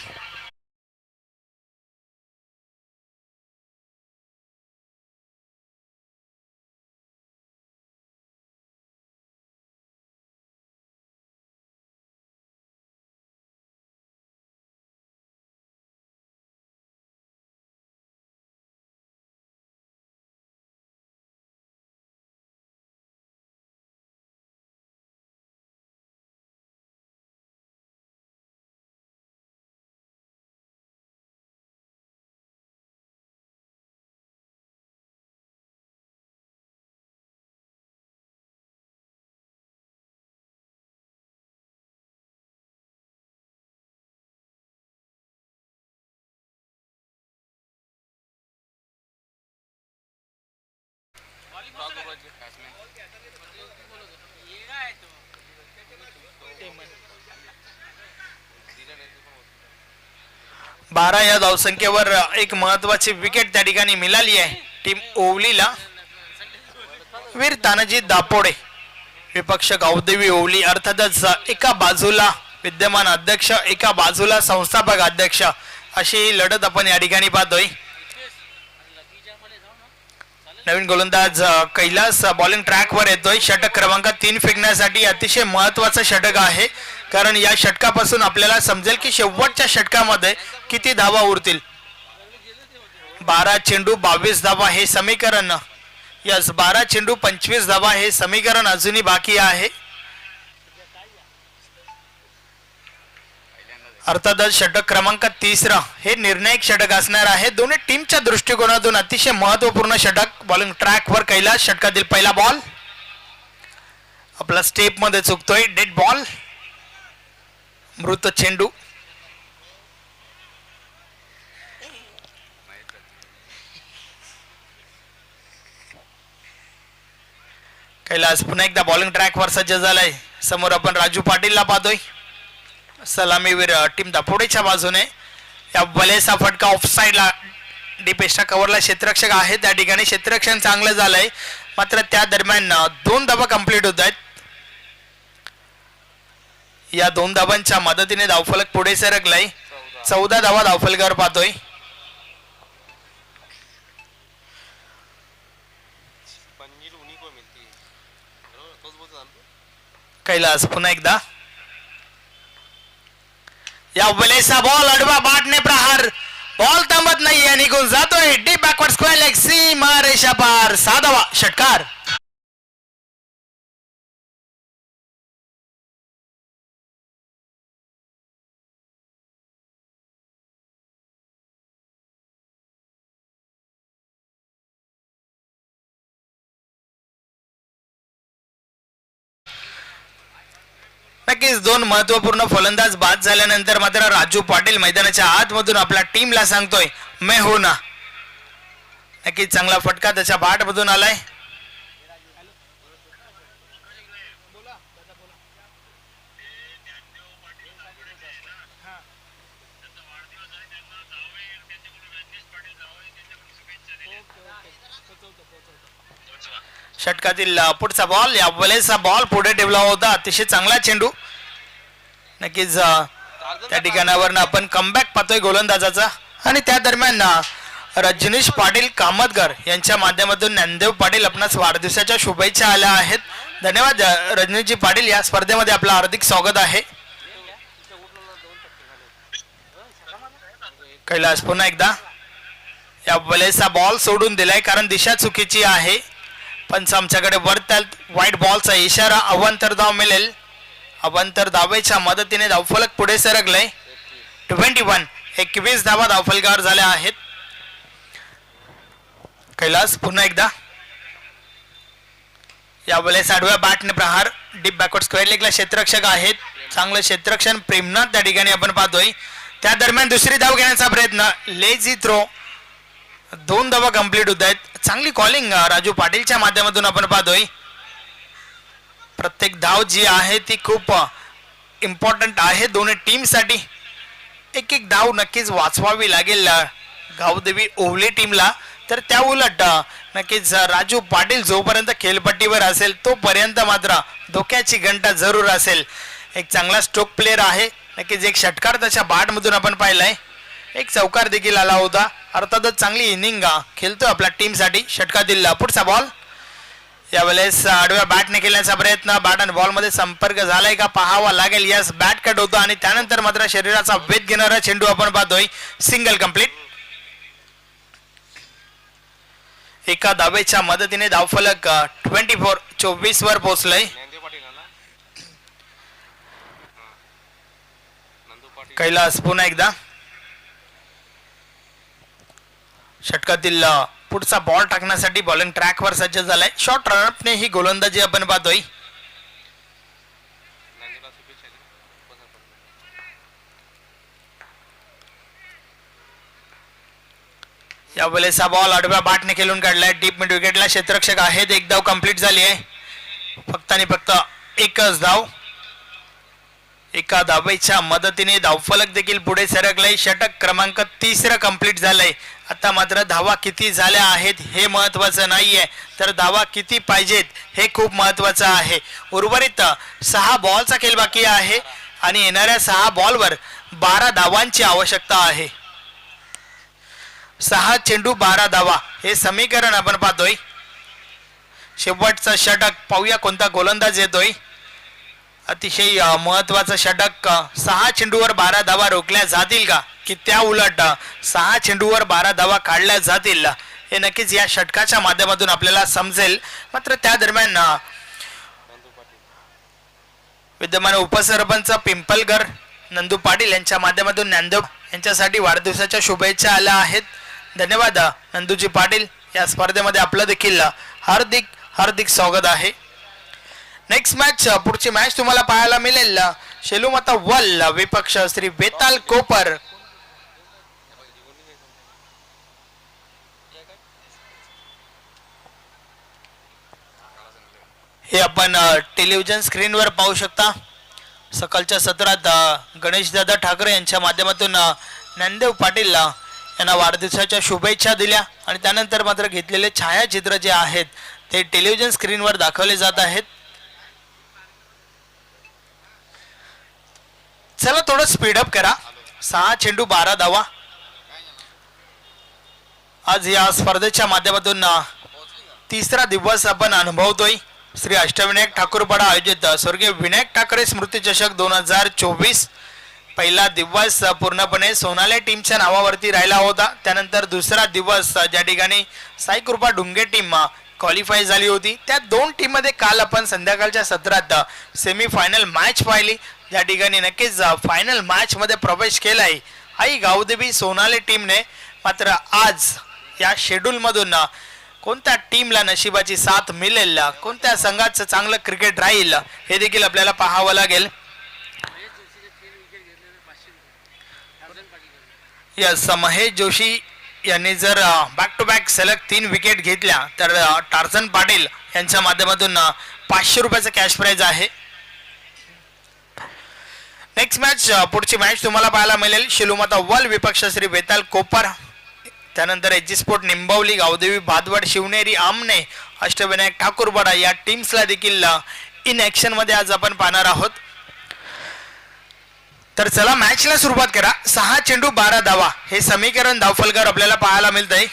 S5: बारा या धावसंख्येवर एक महत्वाची विकेट त्या ठिकाणी मिळाली आहे टीम ओवलीला. वीर तानाजी दापोडे, विपक्ष गावदेवी ओवली. अर्थातच एका बाजूला विद्यमान अध्यक्ष, एका बाजूला संस्थापक अध्यक्ष, अशी लढत आपण या ठिकाणी पाहतोय. नवीन गोलंदाज कैलास बॉलिंग ट्रॅकवर येतोय. षटक क्रमांक 3 फेकण्यासाठी अतिशय महत्वाचं षटक आहे, कारण या षटकापासून आपल्याला समजेल की शेवटच्या षटकामध्ये किती धावा उरतील. 12 चेंडू 22 धावा हे समीकरण. यस, 12 चेंडू 25 धावा हे समीकरण अजूनही बाकी आहे. अर्थातच षटक क्रमांक 3 हे निर्णायक षटक असणार आहे. दोन्ही टीमच्या दृष्टिकोनातून अतिशय महत्वपूर्ण षटक. बॉलिंग ट्रॅकवर कैलास. षटकातील पहिला बॉल आपला स्टेप मध्ये चुकतोय. डेड बॉल, मृत चेंडू. कैलास पुन्हा एकदा बॉलिंग ट्रॅकवर सज्ज झालाय. समोर आपण राजू पाटीलला पाहतोय. सलामीवीर टीम दापोडेच्या बाजूने. या बलेचा फटका ऑफ साईडला डीप एक्स्ट्रा कव्हरला क्षेत्ररक्षक आहे त्या ठिकाणी क्षेत्ररक्षण चांगलं झालंय. मात्र त्या दरम्यान 2 धावा कंप्लीट होत आहेत. या 2 धावांच्या मदतीने धावफलक पुढे सरकलाय. 14 धावा धावफलकावर पाहतोय.
S3: पंजील उन्हीं को मिलती है बरोबर, तोच बोलतो ना तू?
S5: कैलास पुन्हा एकदा. या बलेचा बॉल अडवा बाटने प्रहार. बॉल थांबत नाहीये. निघून जातोय डीप बॅकवर्ड स्क्वेअर लेग सीमा रेषा पार. 6 धावा षटकार. नक्कीच 2 महत्वपूर्ण फलंदाज बाद झाल्यानंतर मात्र राजू पाटील मैदानाच्या आतमधून आपल्या टीमला सांगतोय मैं हूं ना. नक्कीच चांगला फटका त्याच्या बॅटमधून आलाय. षटकातील पुढचा बॉल. या बलेचा बॉल पुढे ठेवला होता. अतिशय चांगला चेंडू. नक्कीच त्या ठिकाणावर आपण कमबॅक पाहतोय गोलंदाजाचा. आणि त्या दरम्यान रजनीश पाटील कामतकर यांच्या माध्यमातून ज्ञानदेव पाटील आपणास वाढदिवसाच्या शुभेच्छा आल्या आहेत. धन्यवाद रजनीशजी पाटील. या स्पर्धेमध्ये आपलं हार्दिक स्वागत आहे. कैलास पुन्हा एकदा. या बलेचा बॉल सोडून दिलाय कारण दिशा चुकीची आहे. पंच आमच्याकडे वरतात व्हाईट बॉलचा इशारा. अवांतर धाव मिळेल. अवांतर धावेच्या मदतीने धावफलक पुढे सरकलंय. 21 धावा धावफलकावर झाल्या आहेत. कैलास पुन्हा एकदा. या वेळेस आडव्या बॅटने प्रहार. डीप बॅकवर्ड स्क्वेअर लेगला क्षेत्ररक्षक आहेत. चांगलं क्षेत्ररक्षण प्रेमनाथ त्या ठिकाणी आपण पाहतोय. त्या दरम्यान दुसरी धाव घेण्याचा प्रयत्न. Lazy throw. 2 धावा कंप्लीट होत आहेत. चांगली कॉलिंग राजू पाटीलच्या माध्यमातून आपण पाहतोय. प्रत्येक धाव जी आहे ती खूप इम्पॉर्टंट आहे दोन्ही टीमसाठी. एक धाव नक्कीच वाचवावी लागेल गावदेवी ओवली टीमला. तर त्या उलट नक्कीच राजू पाटील जोपर्यंत खेळपट्टीवर असेल तोपर्यंत मात्र धोक्याची घंटा जरूर असेल. एक चांगला स्ट्रोक प्लेअर आहे. नक्कीच एक षटकार त्याच्या बॅटमधून आपण पाहिलाय. एक चौकार देखील आला होता. अर्थातच चांगली इनिंग खेळतोय आपल्या टीमसाठी. षटकातील पुढचा बॉल. यावेळेस आडव्या बॅटने केल्याचा प्रयत्न. बॅट आणि बॉल मध्ये संपर्क झालाय का पाहावा लागेल. यस बॅट कट होतो आणि त्यानंतर मात्र शरीराचा वेध घेणारा चेंडू आपण पाहतोय. Single complete. एका धावेच्या मदतीने धावफलक 24 वर पोहोचलंय.
S3: ज्ञानदेव पाटील आहे ना? नंदू पाटील.
S5: कैलास पुन्हा एकदा. षटकातील पुढचा बॉल टाकण्यासाठी बॉलिंग ट्रॅकवर सज्ज झालाय. शॉर्ट रनअपने ही गोलंदाजी आपण पाहतोय.
S3: ज्ञानदेवला शुभेच्छा दिल्या. बसा पडलं.
S5: या वेळेचा बॉल आडव्या बॅटने खेळून काढलाय. डीप मिड विकेटला क्षेत्ररक्षक आहेत. 1 धाव कंप्लीट झाली आहे. फक्त आणि फक्त एकच धाव. एका धावेच्या मदतीने धावफलक देखील पुढे सरकलंय. षटक क्रमांक 3 कंप्लीट झालंय. आता मात्र धावा किती झाल्या आहेत हे महत्वाचं नाहीये, तर धावा किती पाहिजेत हे खूप महत्वाचं आहे. उर्वरित 6 बॉलचा खेळ बाकी आहे आणि येणाऱ्या 6 बॉलवर 12 धावांची आवश्यकता आहे. 6 चेंडू 12 धावा हे समीकरण आपण पाहतोय. शेवटचं षटक पाहूया कोणता गोलंदाज येतोय. अतिशय महत्वाचं षटक. 6 चेंडूवर 12 धावा रोखल्या जातील का की त्या उलट 6 चेंडूवर 12 धावा काढल्या जातील हे नक्कीच या षटकाच्या माध्यमातून आपल्याला समजेल. मात्र त्या दरम्यान विद्यमान उपसरपंच पिंपलगर नंदू पाटील यांच्या माध्यमातून ज्ञानदेव यांच्यासाठी वाढदिवसाच्या शुभेच्छा आल्या आहेत. धन्यवाद नंदूजी पाटील. या स्पर्धेमध्ये आपलं देखील हार्दिक हार्दिक स्वागत आहे. नेक्स्ट मॅच पुढची मॅच तुम्हाला पाहायला मिळेल शेलूमाता वल विपक्ष श्री बेताल कोपर. हे आपण टेलिव्हिजन स्क्रीनवर पाहू शकता. सकाळच्या सत्रात गणेशदादा ठाकरे यांच्या माध्यमातून ज्ञानदेव पाटील यांना वाढदिवसाच्या शुभेच्छा दिल्या आणि त्यानंतर मात्र घेतलेले छायाचित्र जे आहेत ते टेलिव्हिजन स्क्रीनवर दाखवले जात आहेत. चला थोडं स्पीडअप करा. 6 चेंडू 12 धावा. आज या स्पर्धेच्या माध्यमातून तिसरा दिवस आपण अनुभवतोय. श्री अष्टविनायक ठाकूरपाडा आयोजित स्वर्गीय विनायक ठाकरे स्मृती चषक 2024. पहिला दिवस पूर्णपणे सोनाले टीमच्या नावावरती राहिला होता. त्यानंतर दुसरा दिवस ज्या ठिकाणी साई कृपा डुंगे टीम क्वालिफाय झाली होती, त्या 2 टीम मध्ये काल आपण संध्याकाळच्या सत्रात सेमीफायनल मॅच पाहिली, ज्या ठिकाणी नक्कीच फायनल मॅच मध्ये प्रवेश केलाय आई गावदेवी सोनाले टीमने. मात्र आज या शेड्यूल मधून कोणत्या टीमला नशिबाची साथ मिळेल, कोणत्या संघाचं चांगलं क्रिकेट राहील हे देखील आपल्याला पाहावं लागेल. यस, महेश जोशी यांनी जर बॅक टू बॅक सलग 3 विकेट घेतल्या तर टार्झन पाटील यांच्या माध्यमातून 500 रुपयाचं कॅश प्राइज आहे. नेक्स्ट मॅच, पुढची मॅच तुम्हाला पाहायला मिळेल शिलूमाता वल विपक्ष श्री वेताल कोपर. त्यानंतर एजी स्पोर्ट निंबवली, गावदेवी भादवड, शिवनेरी आमने, अष्टविनायक ठाकूरपाडा या टीम्सला देखील इन ऍक्शन मध्ये आज आपण पाहणार आहोत. तर चला मॅचला सुरुवात करा. 6 चेंडू 12 धावा हे समीकरण धावफलकावर आपल्याला पाहायला मिळतंय.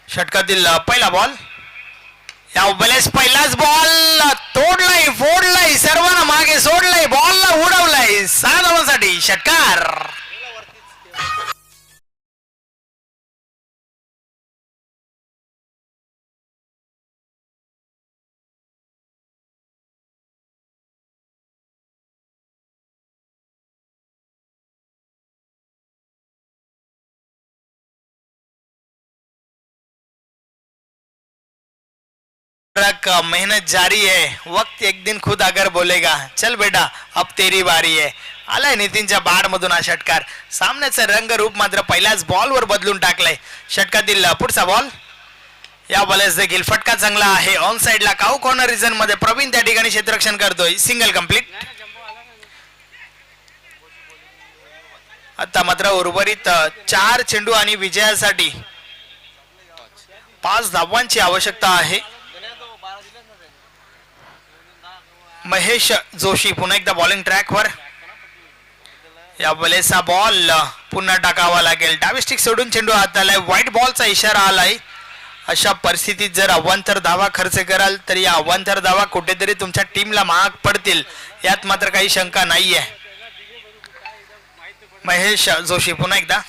S5: षटकातील पहिला बॉल, या बलेस पहिलाच बॉल तोडलाय, फोडलाय, सर्वांना मागे सोडलाय, बॉलला उडवलाय. 6 धावांसाठी षटकार. मेहनत जारी है, वक्त एक दिन खुद अगर बोलेगा, चल बेटा अब तेरी बारी है. आलाय नितीनच्या बाड मधून हा षटकार. सामन्याचं रंगरूप मात्र पहिल्याच बॉल वर बदलून टाकलंय. षटकातील पुढचा बॉल, या बॉलेस देखील फटका चांगला आहे. ऑन साइडला काऊ कॉर्नर रिजन मध्ये प्रवीण त्या ठिकाणी क्षेत्ररक्षण करतोय. Single complete. आता मात्र उर्वरित 4 चेंडू आणि विजयासाठी 5 धावांची आवश्यकता आहे. महेश जोशी पुन्हा एकदा बॉलिंग ट्रॅकवर. या बलेचा बॉल पुन्हा टाकावा लागेल. डावी स्टिक सोडून चेंडू हातालाय. व्हाईट बॉलचा इशारा आलाय. अशा परिस्थितीत जर अवांतर धावा खर्च कराल तर या अवांतर धावा कुठेतरी तुमच्या टीमला महाग पडतील, यात मात्र काही शंका नाहीये. महेश जोशी पुन्हा एकदा.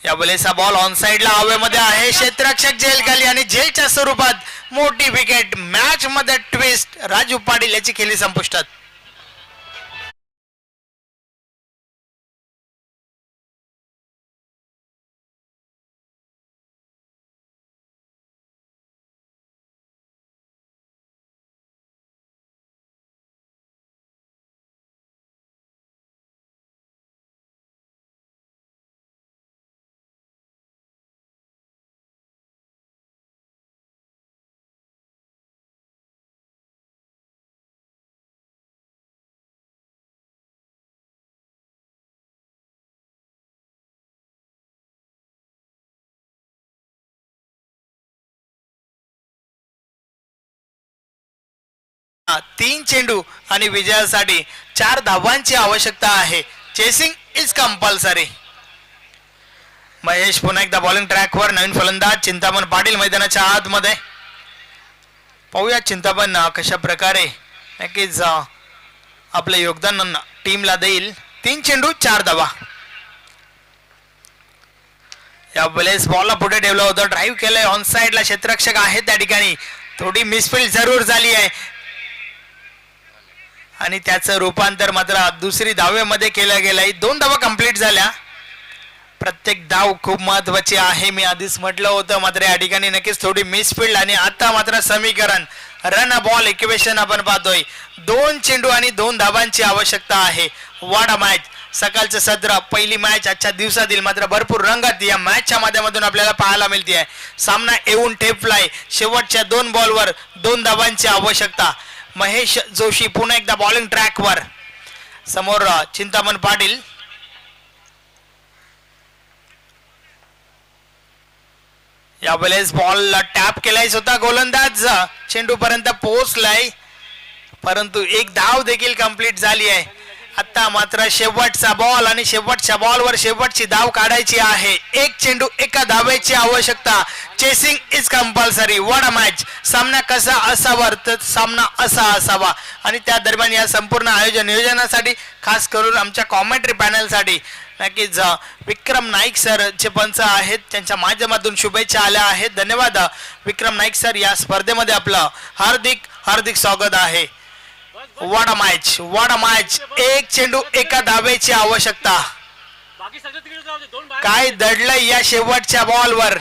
S5: या बलेचा बॉल ऑन साइडला हवेमध्ये आहे. क्षेत्ररक्षक झेल खाली आणि झेलच्या स्वरूपात मोठी विकेट. मॅच मध्ये ट्विस्ट. राजू पाटील याची खेळी संपुष्टात. तीन चेंडू आणि विजयासाठी 4 धावांची आवश्यकता आहे. Chasing is compulsory. महेश पुन्हा एकदा बॉलिंग ट्रॅकवर. नवीन फलंदाज चिंतामण पाटील मैदानाच्या आतमध्ये. पाहूया चिंतामण कशा प्रकारे नक्कीच आपलं योगदान टीमला देईल. 3 चेंडू 4 धावा. या बलेस बॉलला पुढे ठेवलं होतं. ड्राईव्ह केलंय. ऑन साइडला क्षेत्ररक्षक आहे त्या ठिकाणी. थोडी मिसफील्ड जरूर झाली आहे आणि त्याचं रूपांतर मात्र दुसरी धावेमध्ये केलं गेलंय. 2 धावा कंप्लीट झाल्या. प्रत्येक धाव खूप महत्वाची आहे, मी आधीच म्हटलं होतं. मात्र या ठिकाणी नक्कीच थोडी मिसफील्ड आणि आता मात्र समीकरण रन बॉल इक्वेशन आपण पाहतोय. 2 चेंडू आणि 2 धावांची आवश्यकता आहे. What a match. सकाळचं सत्र पहिली मॅच आजच्या दिवसातील मात्र भरपूर रंगत या मॅचच्या माध्यमातून आपल्याला पाहायला मिळते आहे. सामना येऊन ठेपलाय. शेवटच्या 2 बॉलवर 2 धावांची आवश्यकता. महेश जोशी पुन्हा एकदा बॉलिंग ट्रॅकवर. समोर चिंतामण पाटील. यावेळेस बॉल टॅप केलाय स्वतः गोलंदाज. चेंडू पर्यंत पोहोचलाय परंतु एक धाव देखील कंप्लीट झाली आहे. आता मात्र शेवटचा बॉल आणि शेवटच्या बॉलवर शेवटची धाव काढायची आहे. एक चेंडू एका धावेची आवश्यकता. Chasing is compulsory. What a match. सामना कसा असावा तर सामना असा असावा. आणि त्या दरम्यान या संपूर्ण नियोजनासाठी खास करून आमच्या कॉमेंट्री पॅनलसाठी नक्कीच विक्रम नाईक सर जे पंच आहेत त्यांच्या माध्यमातून शुभेच्छा आल्या आहेत. धन्यवाद विक्रम नाईक सर. या स्पर्धेमध्ये आपलं हार्दिक हार्दिक स्वागत आहे. What a match. What a match. एक चेंडू एका धावेची आवश्यकता. काय दडलंय या शेवटच्या बॉलवर.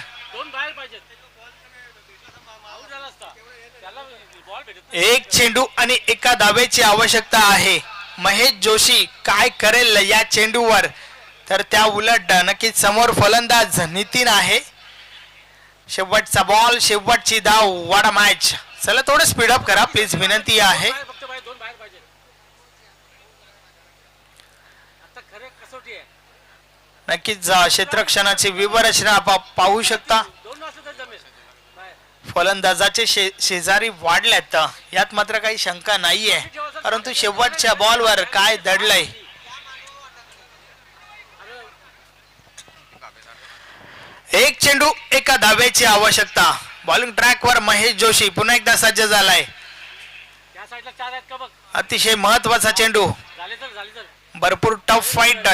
S5: एक चेंडू आणि एका धावेची आवश्यकता आहे. महेश जोशी काय करेल या चेंडूवर तर त्या उलट नक्कीच समोर फलंदाज नितीन आहे. शेवटचा बॉल शेवटची धाव. What a match. चला थोडं स्पीडअप करा प्लीज विनंती आहे. नक्कीच क्षेत्ररक्षणाची विवरचना पाहू शकता. फलंदाजाचे शेजारी वाढल्यात यात मात्र काही शंका नाहीये परंतु शेवटच्या बॉलवर काय दडलंय. एक चेंडू एका धावेची आवश्यकता. बॉलिंग ट्रॅकवर महेश जोशी पुन्हा एकदा सज्ज झालाय. अतिशय महत्वाचा चेंडू. भरपूर टफ फाईट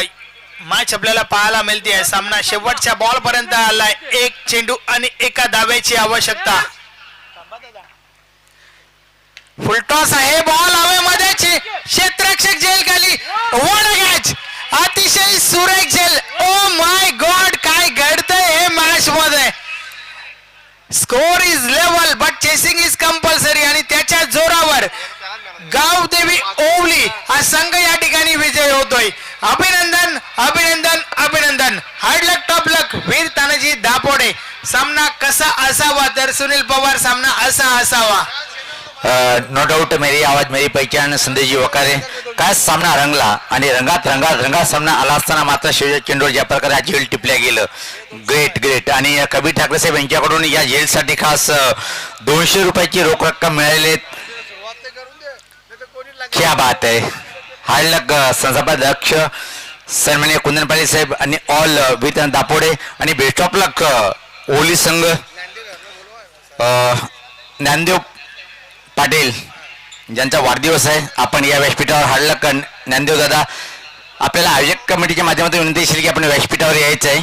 S5: मॅच आपल्याला पाहायला मिळते आहे. सामना शेवटच्या बॉल पर्यंत आलाय. एक चेंडू आणि एका धावेची आवश्यकता. फुलटॉस आहे. बॉल हवेमध्ये. क्षेत्ररक्षक जेल खाली. What a catch. अतिशय सुरेख झेल. ओ माय गॉड काय घडतंय हे मॅच मध्ये. Score is level but chasing is compulsory. आणि त्याच्या जोरावर गावदेवी ओवली हा संघ या ठिकाणी विजय होतोय. अभिनंदन अभिनंदन अभिनंदन. हार्ड लक टॉप लक वीर तानाजी दापोडे. सामना कसा असावा तर सुनील पवार सामना असा असावा.
S2: नो डाऊट मेरी आवाज मेरी पहचान संदेशजी वकारे. काय सामना रंगला आणि रंगात सामना आला असताना मात्र शिवराज चेंडूर ज्या प्रकारे झेल टिपल्या गेलं. Great great. आणि कबीर ठाकरे साहेब यांच्याकडून या झेलसाठी खास 200 रुपयाची रोख रक्कम मिळालेली. क्या बात आहे. हार्ड लक संस्थापक सन्माननीय कुंदन पाटील साहेब आणि ऑल विथ दापोडे आणि बेस्ट ऑफ लक ओली संघ ज्ञानदेव पाटील ज्यांचा वाढदिवस आहे. आपण या व्यासपीठावर हार्ड लक ज्ञानदेव दादा आपल्याला आयोजक कमिटीच्या माध्यमातून विनंती असेल की आपण व्यासपीठावर यायचं आहे.